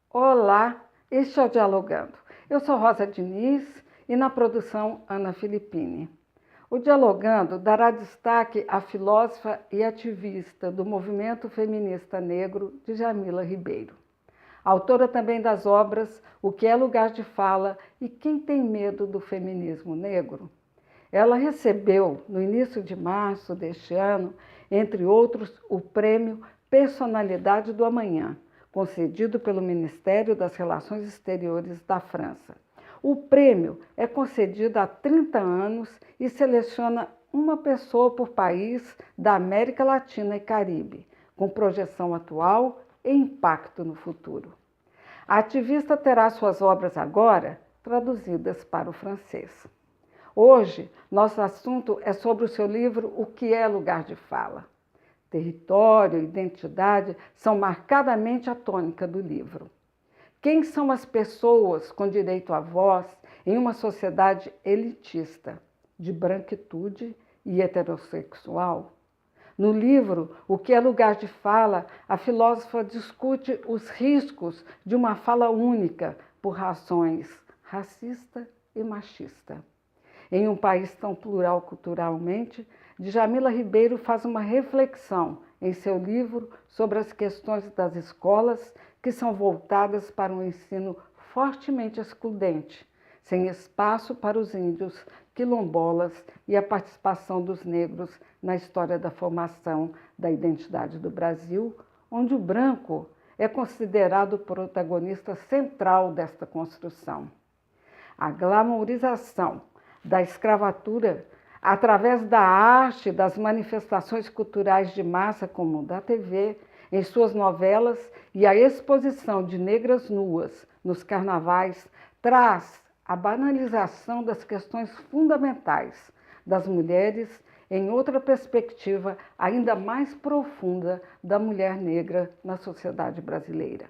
Olá, este é o Dialogando. Eu sou Rosa Diniz e na produção Ana Filippini. O Dialogando dará destaque à filósofa e ativista do movimento feminista negro Djamila Ribeiro. Autora também das obras O que é lugar de fala e Quem tem medo do feminismo negro. Ela recebeu, no início de março deste ano, entre outros, o prêmio Personalidade do Amanhã, concedido pelo Ministério das Relações Exteriores da França. O prêmio é concedido há 30 anos e seleciona uma pessoa por país da América Latina e Caribe, com projeção atual e impacto no futuro. A ativista terá suas obras agora traduzidas para o francês. Hoje, nosso assunto é sobre o seu livro O que é lugar de fala. Território e identidade são marcadamente a tônica do livro. Quem são as pessoas com direito à voz em uma sociedade elitista, de branquitude e heterossexual? No livro O que é lugar de fala, a filósofa discute os riscos de uma fala única por razões racista e machista. Em um país tão plural culturalmente, Djamila Ribeiro faz uma reflexão em seu livro sobre as questões das escolas que são voltadas para um ensino fortemente excludente, sem espaço para os índios, quilombolas e a participação dos negros na história da formação da identidade do Brasil, onde o branco é considerado o protagonista central desta construção. A glamourização da escravatura, através da arte, das manifestações culturais de massa, como da TV, em suas novelas e a exposição de negras nuas nos carnavais, traz a banalização das questões fundamentais das mulheres em outra perspectiva ainda mais profunda da mulher negra na sociedade brasileira.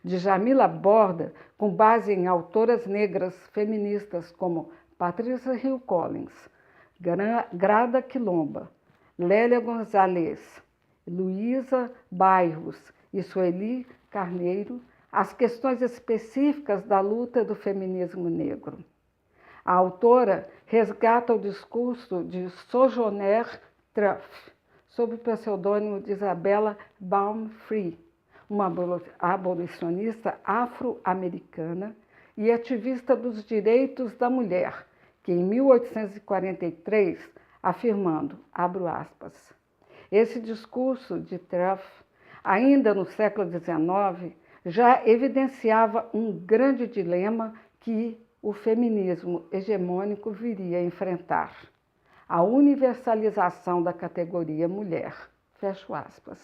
Djamila aborda, com base em autoras negras feministas como Patrícia Hill Collins, Grada Quilomba, Lélia Gonzalez, Luísa Bairros e Sueli Carneiro, as questões específicas da luta do feminismo negro. A autora resgata o discurso de Sojourner Truth, sob o pseudônimo de Isabella Baumfree, uma abolicionista afro-americana e ativista dos direitos da mulher, que em 1843, afirmando, abro aspas, esse discurso de Truth, ainda no século XIX, já evidenciava um grande dilema que o feminismo hegemônico viria a enfrentar: a universalização da categoria mulher, fecho aspas.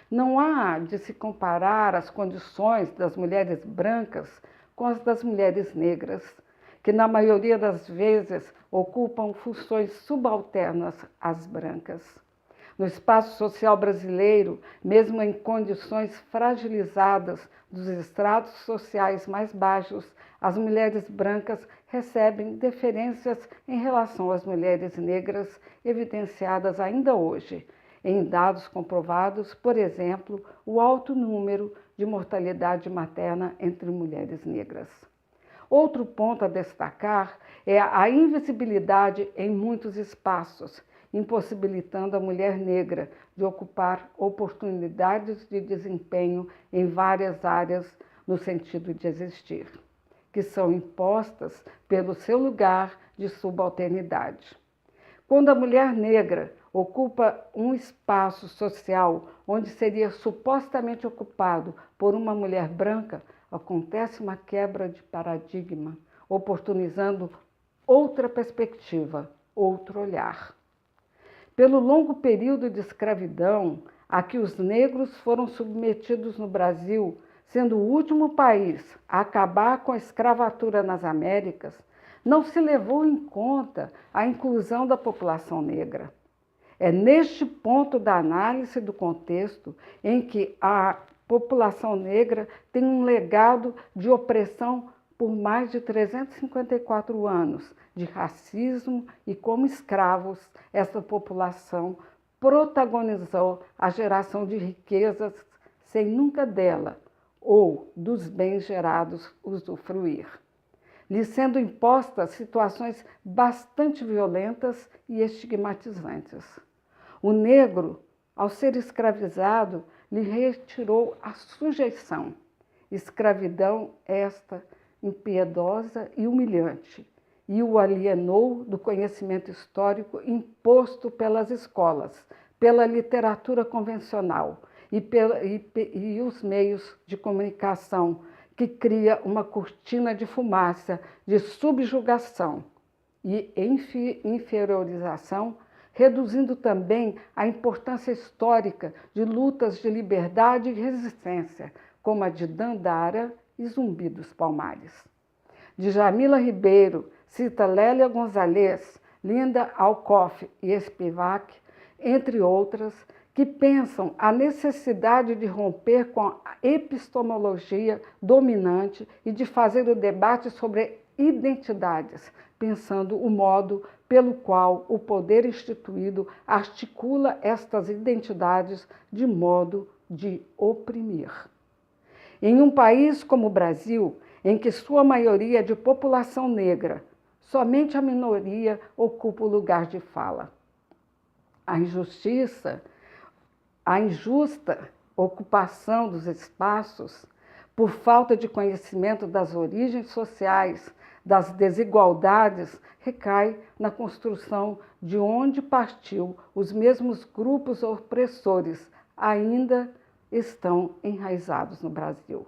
Não há de se comparar as condições das mulheres brancas com as das mulheres negras, que na maioria das vezes ocupam funções subalternas às brancas. No espaço social brasileiro, mesmo em condições fragilizadas dos estratos sociais mais baixos, as mulheres brancas recebem deferências em relação às mulheres negras, evidenciadas ainda hoje em dados comprovados, por exemplo, o alto número de mortalidade materna entre mulheres negras. Outro ponto a destacar é a invisibilidade em muitos espaços, impossibilitando a mulher negra de ocupar oportunidades de desempenho em várias áreas no sentido de existir, que são impostas pelo seu lugar de subalternidade. Quando a mulher negra ocupa um espaço social onde seria supostamente ocupado por uma mulher branca, acontece uma quebra de paradigma, oportunizando outra perspectiva, outro olhar. Pelo longo período de escravidão a que os negros foram submetidos no Brasil, sendo o último país a acabar com a escravatura nas Américas, não se levou em conta a inclusão da população negra. É neste ponto da análise do contexto em que a população negra tem um legado de opressão por mais de 354 anos, de racismo, e como escravos, essa população protagonizou a geração de riquezas sem nunca dela ou dos bens gerados usufruir, lhe sendo impostas situações bastante violentas e estigmatizantes. O negro, ao ser escravizado, lhe retirou a sujeição. Escravidão esta impiedosa e humilhante, e o alienou do conhecimento histórico imposto pelas escolas, pela literatura convencional e os meios de comunicação, que cria uma cortina de fumaça de subjugação e inferiorização, reduzindo também a importância histórica de lutas de liberdade e resistência, como a de Dandara e Zumbi dos Palmares. Djamila Ribeiro cita Lélia Gonzalez, Linda Alcoff e Spivak, entre outras, que pensam a necessidade de romper com a epistemologia dominante e de fazer o debate sobre identidades, pensando o modo pelo qual o poder instituído articula estas identidades de modo de oprimir. Em um país como o Brasil, em que sua maioria é de população negra, somente a minoria ocupa o lugar de fala. A injusta ocupação dos espaços, por falta de conhecimento das origens sociais, das desigualdades, recai na construção de onde partiu os mesmos grupos opressores ainda estão enraizados no Brasil.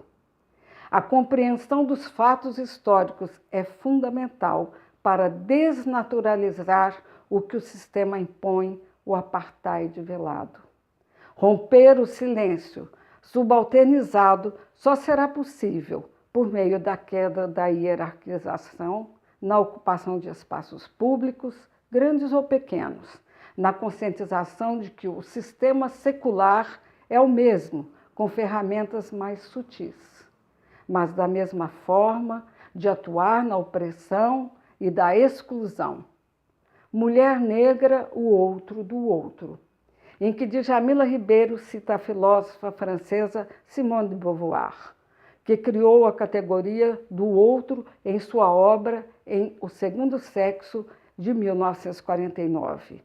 A compreensão dos fatos históricos é fundamental para desnaturalizar o que o sistema impõe, o apartheid velado. Romper o silêncio subalternizado só será possível por meio da queda da hierarquização na ocupação de espaços públicos, grandes ou pequenos, na conscientização de que o sistema secular é o mesmo, com ferramentas mais sutis, mas da mesma forma de atuar na opressão e da exclusão. Mulher negra, o outro do outro, em que Djamila Ribeiro cita a filósofa francesa Simone de Beauvoir, que criou a categoria do outro em sua obra em O Segundo Sexo, de 1949.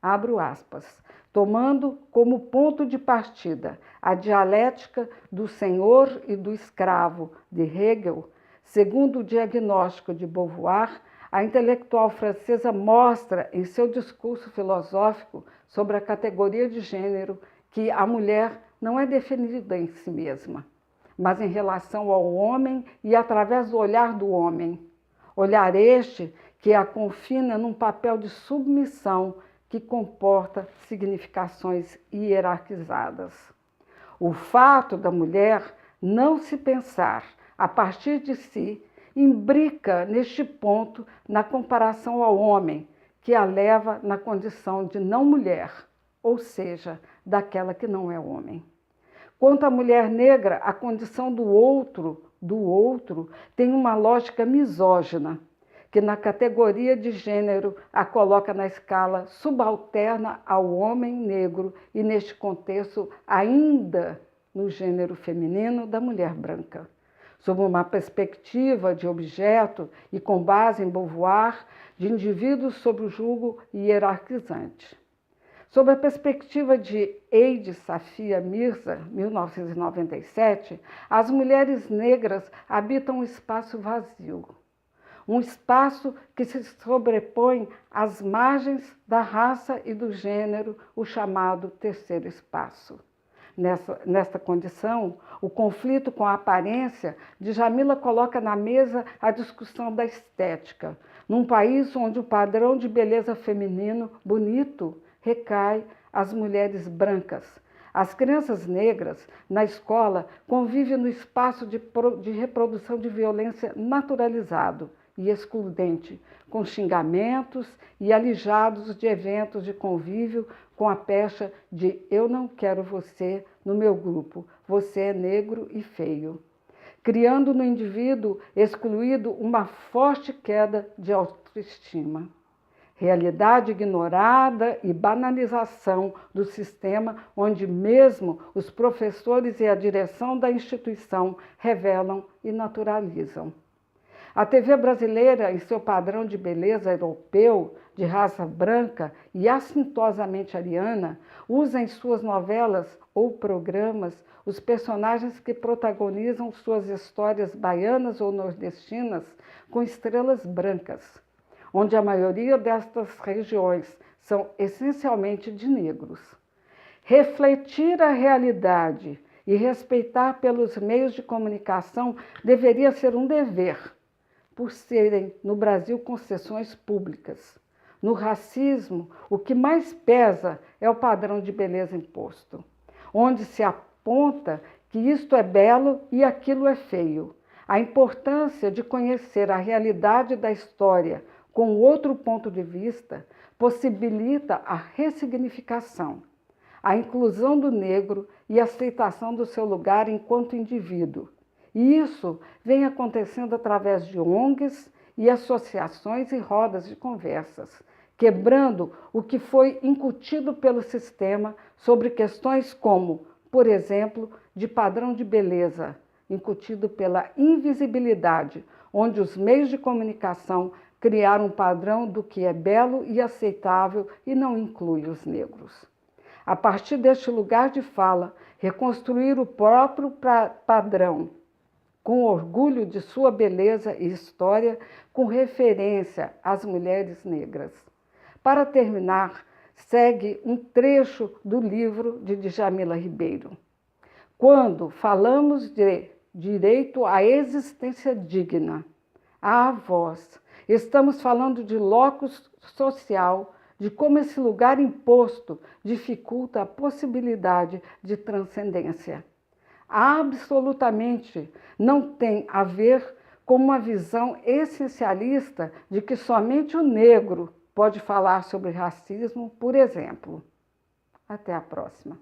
Abro aspas, tomando como ponto de partida a dialética do senhor e do escravo de Hegel, segundo o diagnóstico de Beauvoir, a intelectual francesa mostra em seu discurso filosófico sobre a categoria de gênero que a mulher não é definida em si mesma, mas em relação ao homem e através do olhar do homem. Olhar este que a confina num papel de submissão que comporta significações hierarquizadas. O fato da mulher não se pensar a partir de si imbrica neste ponto na comparação ao homem, que a leva na condição de não mulher, ou seja, daquela que não é homem. Quanto à mulher negra, a condição do outro tem uma lógica misógina, que na categoria de gênero a coloca na escala subalterna ao homem negro e, neste contexto, ainda no gênero feminino da mulher branca. Sob uma perspectiva de objeto e com base em Beauvoir, de indivíduos sob o jugo hierarquizante. Sob a perspectiva de Eide Safia Mirza, 1997, as mulheres negras habitam um espaço vazio. Um espaço que se sobrepõe às margens da raça e do gênero, o chamado terceiro espaço. Nesta condição, o conflito com a aparência, Djamila coloca na mesa a discussão da estética, num país onde o padrão de beleza feminino bonito recai às mulheres brancas. As crianças negras, na escola, convivem no espaço de reprodução de violência naturalizado e excludente, com xingamentos e alijados de eventos de convívio com a pecha de "eu não quero você no meu grupo, você é negro e feio", criando no indivíduo excluído uma forte queda de autoestima. realidade ignorada e banalização do sistema, onde mesmo os professores e a direção da instituição revelam e naturalizam. A TV brasileira, em seu padrão de beleza europeu, de raça branca e assintosamente ariana, usa em suas novelas ou programas os personagens que protagonizam suas histórias baianas ou nordestinas com estrelas brancas, onde a maioria destas regiões são essencialmente de negros. Refletir a realidade e respeitar pelos meios de comunicação deveria ser um dever, por serem no Brasil concessões públicas. No racismo, o que mais pesa é o padrão de beleza imposto, onde se aponta que isto é belo e aquilo é feio. A importância de conhecer a realidade da história com outro ponto de vista possibilita a ressignificação, a inclusão do negro e a aceitação do seu lugar enquanto indivíduo. E isso vem acontecendo através de ONGs e associações e rodas de conversas, quebrando o que foi incutido pelo sistema sobre questões como, por exemplo, de padrão de beleza, incutido pela invisibilidade, onde os meios de comunicação criaram um padrão do que é belo e aceitável e não inclui os negros. A partir deste lugar de fala, reconstruir o próprio padrão, com orgulho de sua beleza e história, com referência às mulheres negras. Para terminar, segue um trecho do livro de Djamila Ribeiro. Quando falamos de direito à existência digna, à voz, estamos falando de locus social, de como esse lugar imposto dificulta a possibilidade de transcendência. Absolutamente não tem a ver com uma visão essencialista de que somente o negro pode falar sobre racismo, por exemplo. Até a próxima.